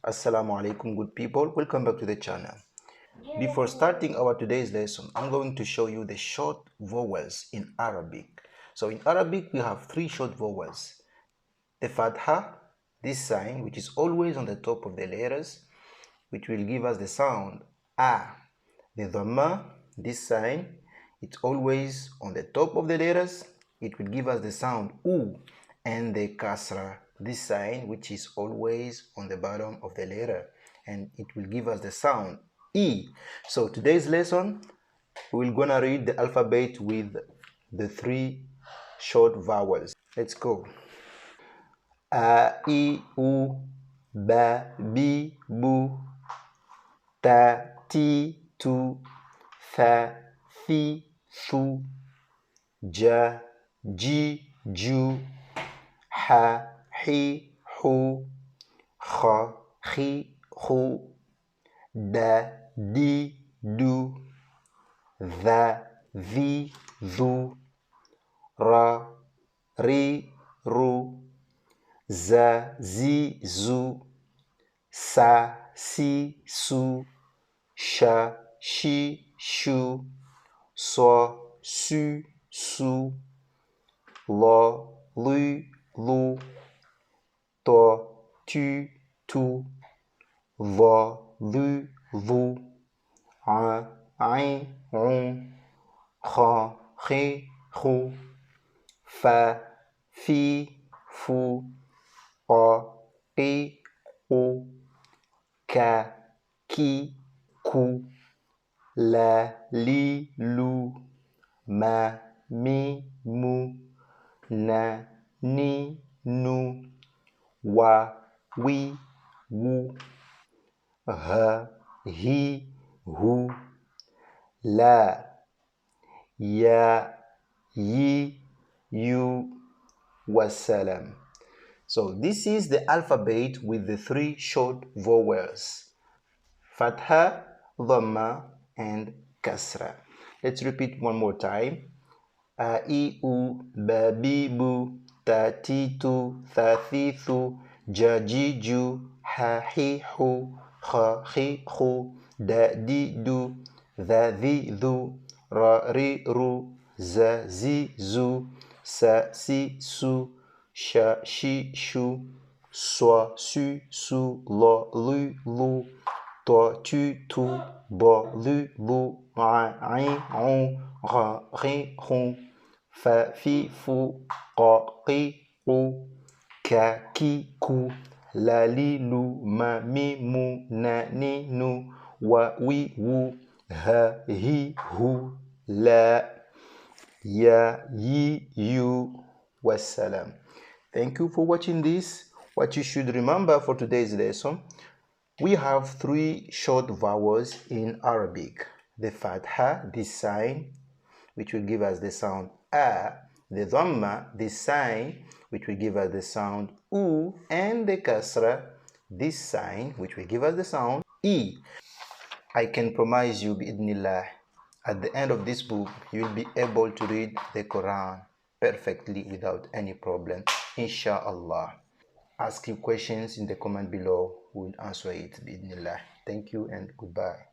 Assalamu alaikum, good people. Welcome back to the channel. Before starting our today's lesson, I'm going to show you the short vowels in Arabic. So in Arabic, we have three short vowels. The Fatha, this sign, which is always on the top of the letters, which will give us the sound A. The Damma, this sign, it's always on the top of the letters, it will give us the sound U. And the Kasra, this sign, which is always on the bottom of the letter, and it will give us the sound E. So today's lesson, we're gonna read the alphabet with the three short vowels. Let's go. A, I, U, Ba, Bi, Bu, Ta, Ti, Tu, Tha, Thi, Thu, Ja, Ji, Ju, Ha, Hi, Hu, Kha, Khi, Khu, Da, Di, Du, Dha, Thi, Thu, Ra, Ri, Ru, Za, Zi, Zu, Sa, Si, Su, Sha, Shi, Shu, So, Su, Su, Lo, Lu, Lu, To, Tu, Tu, Vo, Lu, Vu, A, Ai, On, Kha, Khi, Khu, Fa, Fi, Fu, Qa, Qi, Qu, Ka, Ki, Ku, La, Li, Lu, Ma, Mi, Mu, Na, Ni, Nu, Wa, Wi, Wu, Ha, Hi, Hu, La, Ya, Yi, Yu, Wassalam. So this is the alphabet with the three short vowels. Fatha, Dhamma, and Kasra. Let's repeat one more time. A, I, U, Ba, Bi, Bu, Ta, Ti, Tu, Tha, Thi, Thu, Ja, Ji, Ju, Ha, Hi, Hu, Kha, Khi, Khu, Da, Di, Du, Dha, Thi, Thu, Ra, Ri, Ru, Za, Zi, Zu, Sa, Si, Su, Sha, Shi, Shu, So, Su, Su, Lo, Lu, Lu, To, Tu, Tu, Bo, Lu, Bu, A, Ai, On, Ra, Ri, Ru, Fa, Fi, Fu, Qa, Qi, Qu, Ka, Ki, Ku, La, Li, Lu, Ma, Mi, Mu, Na, Ni, Nu, Wa, Wi, Wu, Ha, Hi, Hu, La, Ya, Yi, Yu, Wassalam. Thank you for watching this. What you should remember for today's lesson, we have three short vowels in Arabic. The Fatha, this sign, which will give us the sound A. The Dhamma, this sign, which will give us the sound U. And the Kasra, this sign, which will give us the sound E. I can promise you, bi'idhnillah, at the end of this book, you will be able to read the Quran perfectly without any problem, inshallah. Ask your questions in the comment below. We'll answer it, bi'idhnillah. Thank you and goodbye.